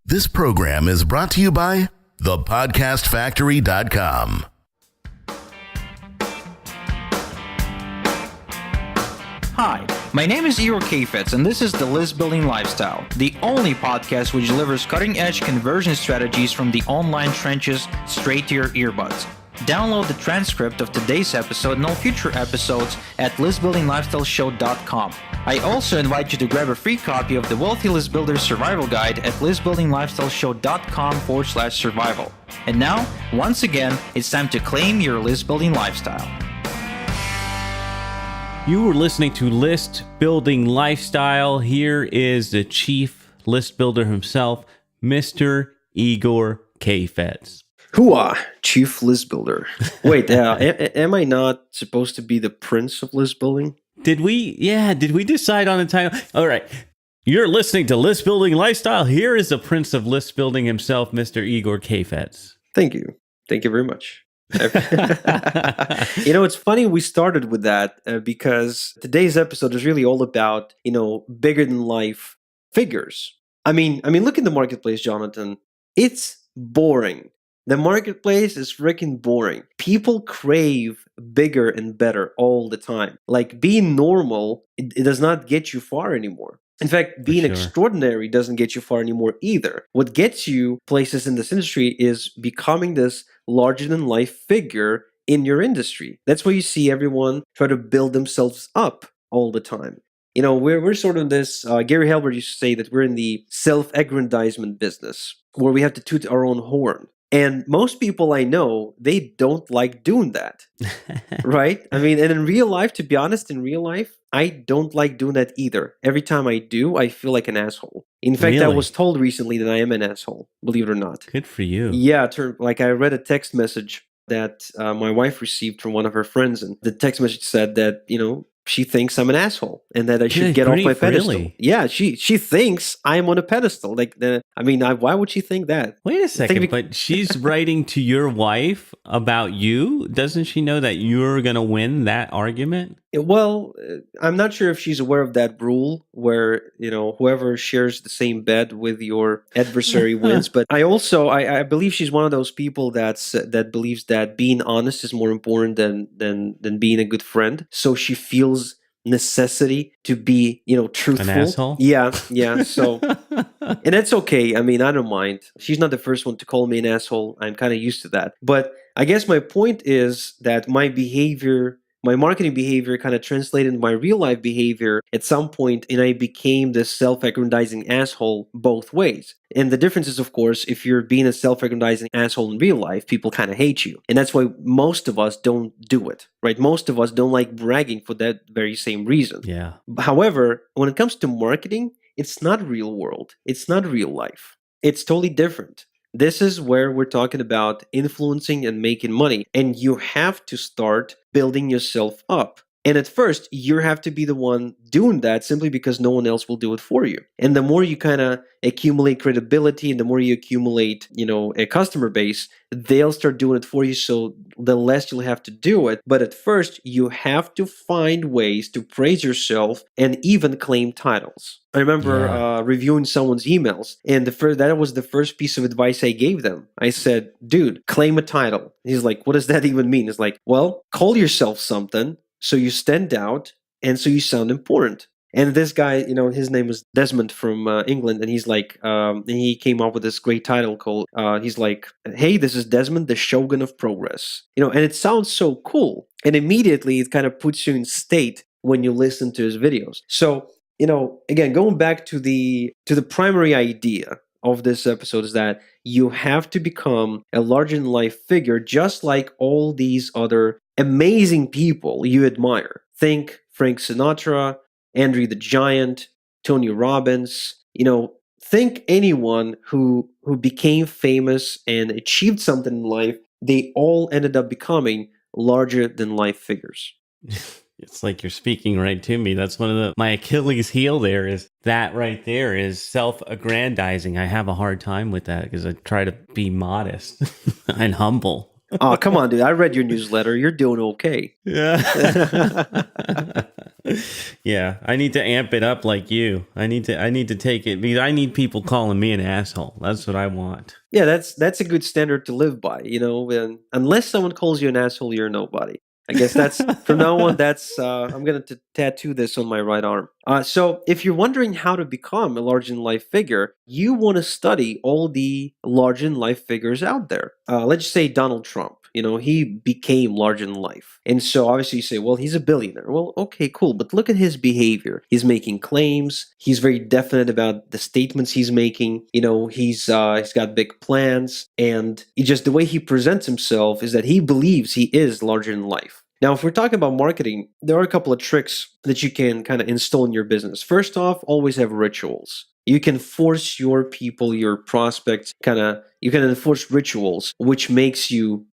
This program is brought to you by thepodcastfactory.com. Hi, my name is Igor Kheifets, and this is the List Building Lifestyle, the only podcast which delivers cutting-edge conversion strategies from the online trenches straight to your earbuds. Download the transcript of today's episode and all future episodes at listbuildinglifestyleshow.com. I also invite you to grab a free copy of the Wealthy List Builder Survival Guide at listbuildinglifestyleshow.com/survival. And now, once again, it's time to claim your list building lifestyle. You are listening to List Building Lifestyle. Here is the chief list builder himself, Mr. Igor Kheifets. Hooah, Chief List Builder. Wait, am I not supposed to be the prince of list building? Did we decide on a title? All right. You're listening to List Building Lifestyle. Here is the prince of list building himself, Mr. Igor Kheifets. Thank you. Thank you very much. It's funny we started with that because today's episode is really all about, bigger than life figures. I mean, look at the marketplace, Jonathan. It's boring. The marketplace is freaking boring. People crave bigger and better all the time. Like being normal, it does not get you far anymore. In fact, being extraordinary doesn't get you far anymore either. What gets you places in this industry is becoming this larger-than-life figure in your industry. That's why you see everyone try to build themselves up all the time. We're sort of this, Gary Halbert used to say that we're in the self-aggrandizement business, where we have to toot our own horn. And most people I know, they don't like doing that, right? I mean, and in real life, to be honest, I don't like doing that either. Every time I do, I feel like an asshole. In fact, I was told recently that I am an asshole, believe it or not. Good for you. Yeah, I read a text message that my wife received from one of her friends, and the text message said that, she thinks I'm an asshole and that I should get off my pedestal. Really? Yeah, she thinks I'm on a pedestal. Why would she think that? Wait a second, but she's writing to your wife about you? Doesn't she know that you're going to win that argument? Well, I'm not sure if she's aware of that rule where, whoever shares the same bed with your adversary wins. But I believe she's one of those people that believes that being honest is more important than being a good friend. So she feels necessity to be, truthful. An asshole? Yeah. So, and that's okay. I mean, I don't mind. She's not the first one to call me an asshole. I'm kind of used to that. But I guess my point is that my marketing behavior kind of translated into my real life behavior at some point, and I became this self-aggrandizing asshole both ways. And the difference is, of course, if you're being a self-aggrandizing asshole in real life, people kind of hate you. And that's why most of us don't do it, right? Most of us don't like bragging for that very same reason. Yeah. However, when it comes to marketing, it's not real world. It's not real life. It's totally different. This is where we're talking about influencing and making money. And you have to start building yourself up. And at first, you have to be the one doing that simply because no one else will do it for you. And the more you kind of accumulate credibility and the more you accumulate, a customer base, they'll start doing it for you. So the less you'll have to do it. But at first, you have to find ways to praise yourself and even claim titles. I remember reviewing someone's emails, and that was the first piece of advice I gave them. I said, dude, claim a title. He's like, what does that even mean? It's like, well, call yourself something so you stand out and so you sound important. And this guy, his name was Desmond from England, and he's like, he came up with this great title called, he's like, hey, this is Desmond, the Shogun of Progress. And it sounds so cool. And immediately it kind of puts you in state when you listen to his videos. So, again, going back to the primary idea of this episode is that you have to become a larger-than-life figure, just like all these other amazing people you admire. Think Frank Sinatra, Andre the Giant, Tony Robbins. Think anyone who became famous and achieved something in life. They all ended up becoming larger-than-life figures. It's like you're speaking right to me. That's one of my Achilles heel there is that right there is self-aggrandizing. I have a hard time with that because I try to be modest and humble. Oh, come on, dude. I read your newsletter. You're doing okay. Yeah. Yeah, I need to amp it up like you. I need to take it because I need people calling me an asshole. That's what I want. Yeah, that's a good standard to live by, and unless someone calls you an asshole, you're nobody. I guess that's from now on. That's I'm gonna tattoo this on my right arm. So if you're wondering how to become a large in life figure, you want to study all the large in life figures out there. Let's just say Donald Trump. He became large in life, and so obviously you say, well, he's a billionaire. Well, okay, cool, but look at his behavior. He's making claims. He's very definite about the statements he's making. He's got big plans, and just the way he presents himself is that he believes he is larger than life. Now, if we're talking about marketing, there are a couple of tricks that you can kind of install in your business. First off, always have rituals. You can force your people, your prospects, you can enforce rituals, which makes you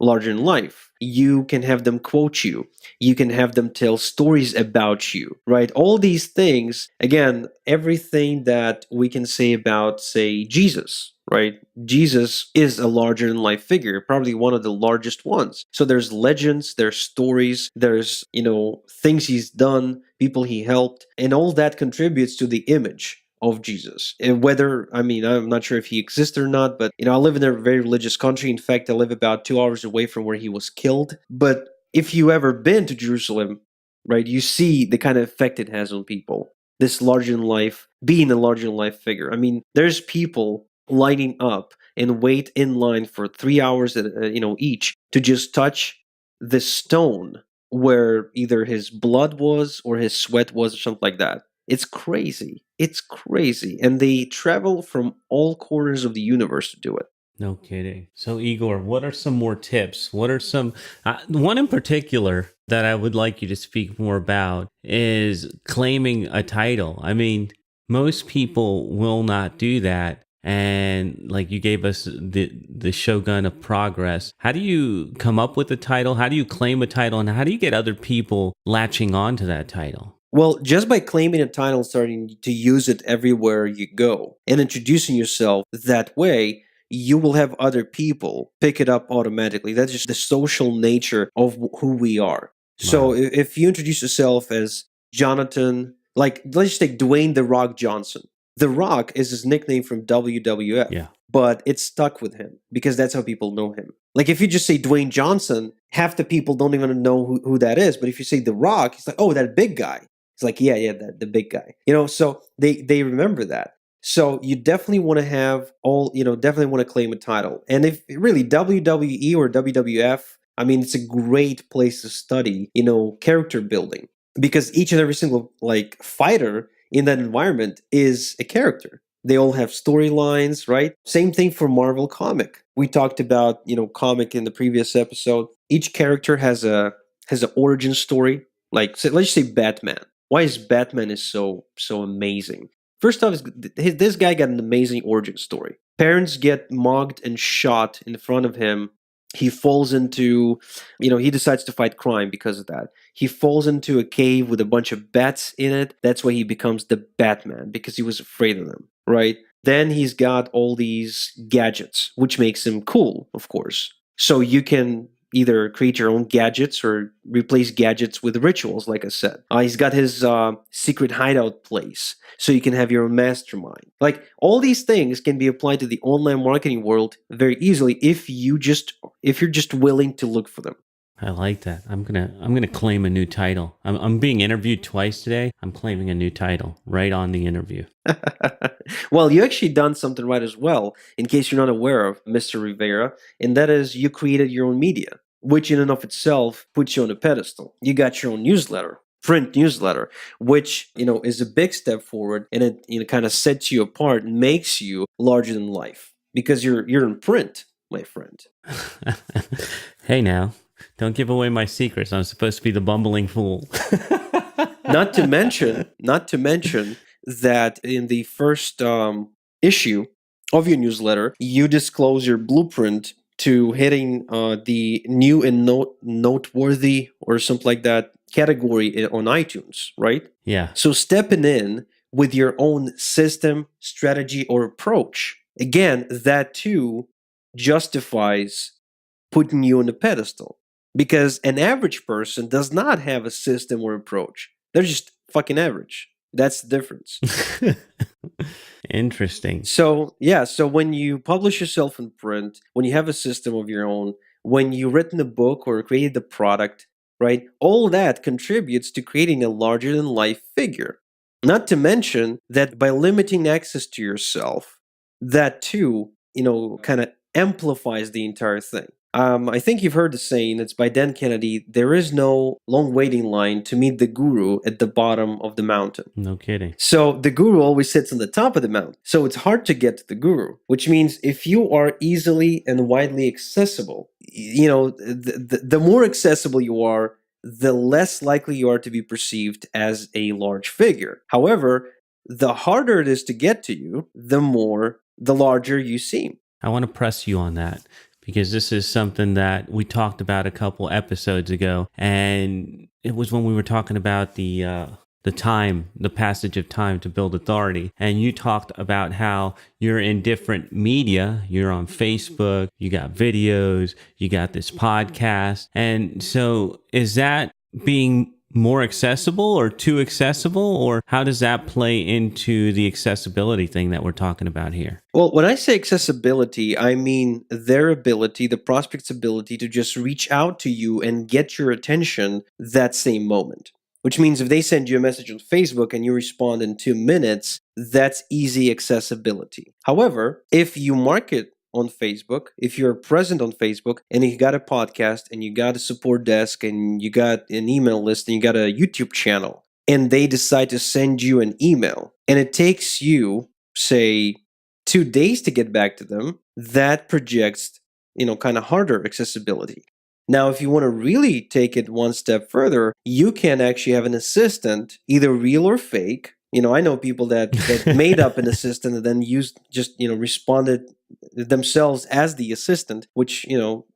larger in life. You can have them quote you. You can have them tell stories about you, right? All these things, again, everything that we can say about, say, Jesus, right? Jesus is a larger than life figure, probably one of the largest ones. So there's legends, there's stories, there's, things he's done, people he helped, and all that contributes to the image of Jesus. And I'm not sure if he exists or not, but I live in a very religious country. In fact, I live about 2 hours away from where he was killed. But if you ever been to Jerusalem, right, you see the kind of effect it has on people. This larger than life, being a larger than life figure. I mean, there's people lining up and wait in line for 3 hours, each to just touch the stone where either his blood was or his sweat was or something like that. It's crazy. It's crazy. And they travel from all corners of the universe to do it. No kidding. So, Igor, what are some more tips? What are some, one in particular that I would like you to speak more about is claiming a title. I mean, most people will not do that. And like you gave us the Shogun of Progress. How do you come up with a title? How do you claim a title? And how do you get other people latching on to that title? Well, just by claiming a title, starting to use it everywhere you go and introducing yourself that way, you will have other people pick it up automatically. That's just the social nature of who we are. So Wow. if you introduce yourself as Jonathan, like let's just take Dwayne The Rock Johnson. The Rock is his nickname from WWF, Yeah. but it's stuck with him because that's how people know him. Like if you just say Dwayne Johnson, half the people don't even know who that is. But if you say The Rock, it's like, oh, that big guy. It's like, yeah, the big guy. So they remember that. So you definitely want to have definitely want to claim a title. And if really WWE or WWF, I mean, it's a great place to study, character building because each and every single like fighter in that environment is a character. They all have storylines, right? Same thing for Marvel comic. We talked about, comic in the previous episode. Each character has an origin story. Like let's say Batman. Why is Batman is so amazing? First off, this guy got an amazing origin story. Parents get mugged and shot in front of him. He falls into, he decides to fight crime because of that. He falls into a cave with a bunch of bats in it. That's why he becomes the Batman because he was afraid of them, right? Then he's got all these gadgets, which makes him cool, of course. So you can either create your own gadgets or replace gadgets with rituals, like I said. He's got his secret hideout place, so you can have your own mastermind. Like all these things can be applied to the online marketing world very easily if you're just willing to look for them. I like that. I'm gonna claim a new title. I'm being interviewed twice today. I'm claiming a new title right on the interview. Well, you actually done something right as well, in case you're not aware of, Mr. Rivera, and that is you created your own media, which in and of itself puts you on a pedestal. You got your own newsletter, print newsletter, which is a big step forward, and it kind of sets you apart and makes you larger than life because you're in print, my friend. Hey now, don't give away my secrets. I'm supposed to be the bumbling fool. Not to mention that in the first issue of your newsletter, you disclose your blueprint to hitting the new and noteworthy or something like that category on iTunes, right? Yeah. So stepping in with your own system, strategy, or approach, again, that too justifies putting you on a pedestal because an average person does not have a system or approach. They're just fucking average. That's the difference. Interesting. So, yeah, so when you publish yourself in print, when you have a system of your own, when you've written a book or created a product, right? All that contributes to creating a larger than life figure. Not to mention that by limiting access to yourself, that too, kind of amplifies the entire thing. I think you've heard the saying, it's by Dan Kennedy, there is no long waiting line to meet the guru at the bottom of the mountain. No kidding. So the guru always sits on the top of the mountain. So it's hard to get to the guru, which means if you are easily and widely accessible, the more accessible you are, the less likely you are to be perceived as a large figure. However, the harder it is to get to you, the larger you seem. I want to press you on that because this is something that we talked about a couple episodes ago, and it was when we were talking about the passage of time to build authority. And you talked about how you're in different media. You're on Facebook, you got videos, you got this podcast. And so is that being more accessible or too accessible, or how does that play into the accessibility thing that we're talking about here? Well, when I say accessibility, I mean their ability, the prospect's ability to just reach out to you and get your attention that same moment. Which means if they send you a message on Facebook and you respond in 2 minutes, that's easy accessibility. However, if you market on Facebook, if you're present on Facebook and you got a podcast and you got a support desk and you got an email list and you got a YouTube channel, and they decide to send you an email and it takes you, say, 2 days to get back to them, that projects, kind of harder accessibility. Now, if you want to really take it one step further, you can actually have an assistant, either real or fake. I know people that made up an assistant and then responded themselves as the assistant, which,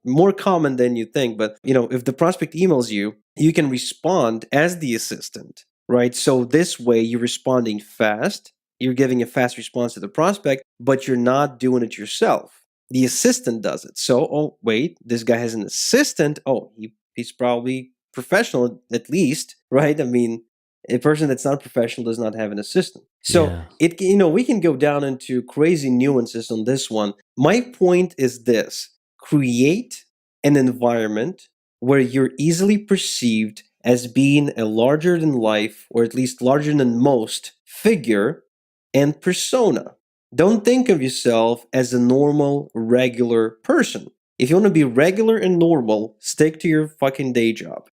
more common than you think. But, if the prospect emails you, you can respond as the assistant, right? So this way you're responding fast. You're giving a fast response to the prospect, but you're not doing it yourself. The assistant does it. So, oh, wait, this guy has an assistant. Oh, he's probably professional at least, right? I mean, a person that's not professional does not have an assistant. So we can go down into crazy nuances on this one. My point is this: create an environment where you're easily perceived as being a larger than life, or at least larger than most figure and persona. Don't think of yourself as a normal, regular person. If you want to be regular and normal, stick to your fucking day job.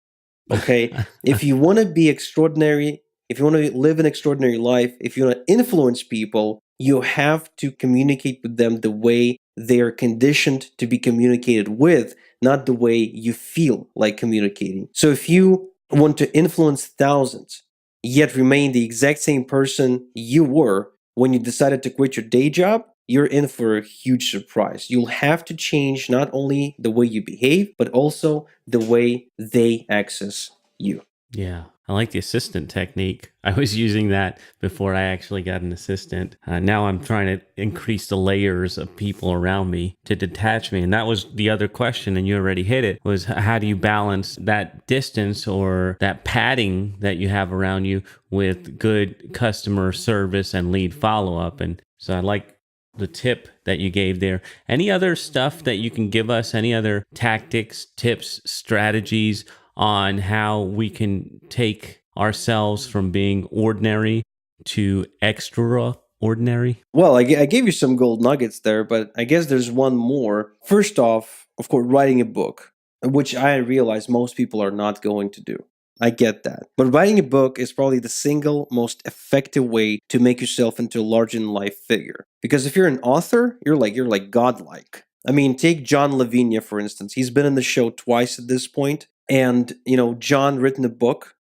Okay? If you want to be extraordinary, if you want to live an extraordinary life, if you want to influence people, you have to communicate with them the way they are conditioned to be communicated with, not the way you feel like communicating. So if you want to influence thousands, yet remain the exact same person you were when you decided to quit your day job, you're in for a huge surprise. You'll have to change not only the way you behave, but also the way they access you. Yeah, I like the assistant technique. I was using that before I actually got an assistant. Now I'm trying to increase the layers of people around me to detach me. And that was the other question, and you already hit it, was how do you balance that distance or that padding that you have around you with good customer service and lead follow-up? And so I like the tip that you gave there. Any other stuff that you can give us? Any other tactics, tips, strategies on how we can take ourselves from being ordinary to extraordinary? Well, I gave you some gold nuggets there, but I guess there's one more. First off, of course, writing a book, which I realize most people are not going to do. I get that. But writing a book is probably the single most effective way to make yourself into a larger-than-life figure. Because if you're an author, you're like godlike. I mean, take John Lavinia, for instance. He's been in the show twice at this point. And, John written a book,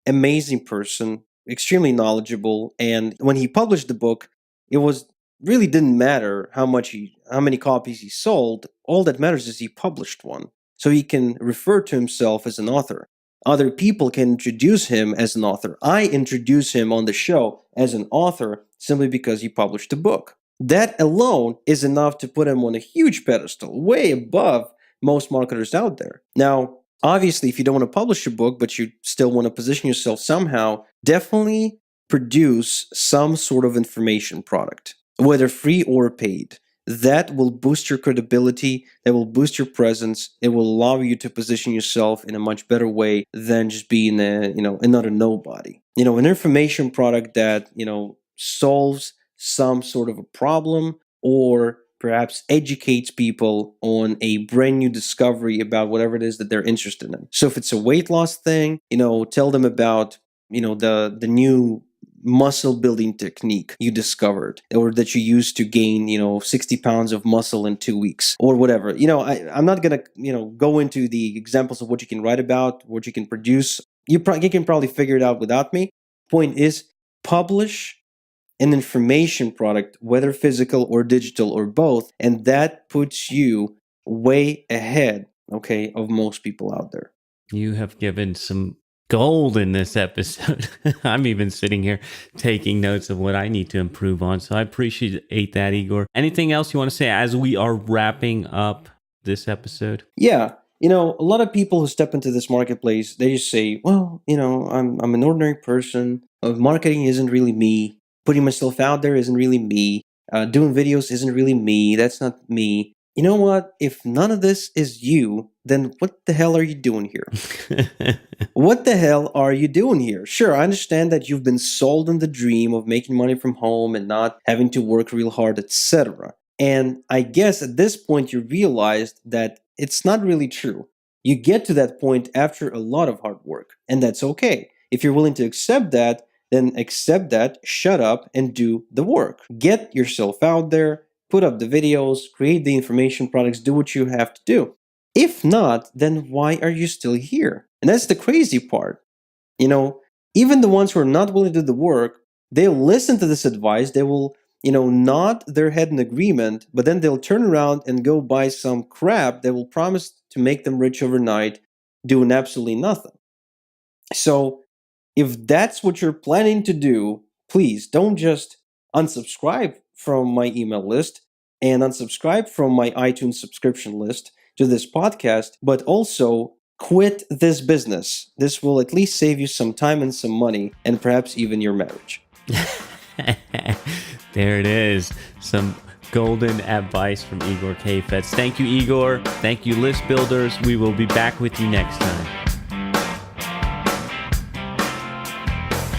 amazing person, extremely knowledgeable. And when he published the book, it really didn't matter how many copies he sold. All that matters is he published one. So he can refer to himself as an author. Other people can introduce him as an author. I introduce him on the show as an author simply because he published a book. That alone is enough to put him on a huge pedestal, way above most marketers out there. Now, Obviously, if you don't want to publish a book, but you still want to position yourself somehow, definitely produce some sort of information product, whether free or paid. That will boost your credibility, that will boost your presence, it will allow you to position yourself in a much better way than just being another nobody. An information product that, solves some sort of a problem or perhaps educates people on a brand new discovery about whatever it is that they're interested in. So if it's a weight loss thing, tell them about, the new muscle building technique you discovered or that you used to gain 60 pounds of muscle in 2 weeks or whatever. I'm not gonna go into the examples of what you can write about, what you can produce. You can probably figure it out without me. Point is, publish an information product, whether physical or digital or both, and that puts you way ahead, okay, of most people out there. You have given some gold in this episode. I'm even sitting here taking notes of what I need to improve on. So I appreciate that, Igor. Anything else you want to say as we are wrapping up this episode? Yeah. A lot of people who step into this marketplace, they just say, well, I'm an ordinary person. Marketing isn't really me. Putting myself out there isn't really me. Doing videos isn't really me. That's not me. You know what? If none of this is you, then what the hell are you doing here? What the hell are you doing here? Sure, I understand that you've been sold on the dream of making money from home and not having to work real hard, etc. And I guess at this point you realized that it's not really true. You get to that point after a lot of hard work, and that's okay. If you're willing to accept that, then accept that, shut up, and do the work. Get yourself out there, put up the videos, create the information products, do what you have to do. If not, then why are you still here? And that's the crazy part. Even the ones who are not willing to do the work, they'll listen to this advice, they will, nod their head in agreement, but then they'll turn around and go buy some crap that will promise to make them rich overnight, doing absolutely nothing. So, if that's what you're planning to do, please don't just unsubscribe from my email list and unsubscribe from my iTunes subscription list to this podcast, but also quit this business. This will at least save you some time and some money, and perhaps even your marriage. There it is. Some golden advice from Igor Kheifets. Thank you, Igor. Thank you, list builders. We will be back with you next time.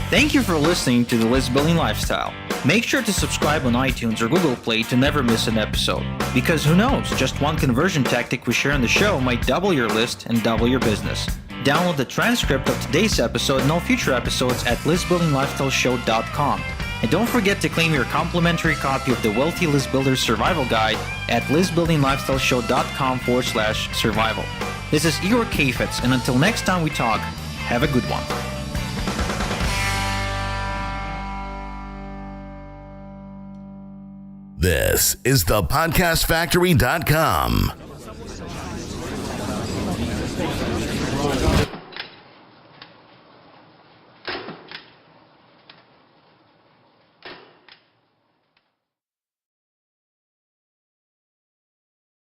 Thank you for listening to the List Building Lifestyle. Make sure to subscribe on iTunes or Google Play to never miss an episode. Because who knows, just one conversion tactic we share on the show might double your list and double your business. Download the transcript of today's episode and all future episodes at listbuildinglifestyleshow.com. And don't forget to claim your complimentary copy of the Wealthy List Builder Survival Guide at listbuildinglifestyleshow.com/survival. This is Igor Kheifets, and until next time we talk, have a good one. This is the podcastfactory.com.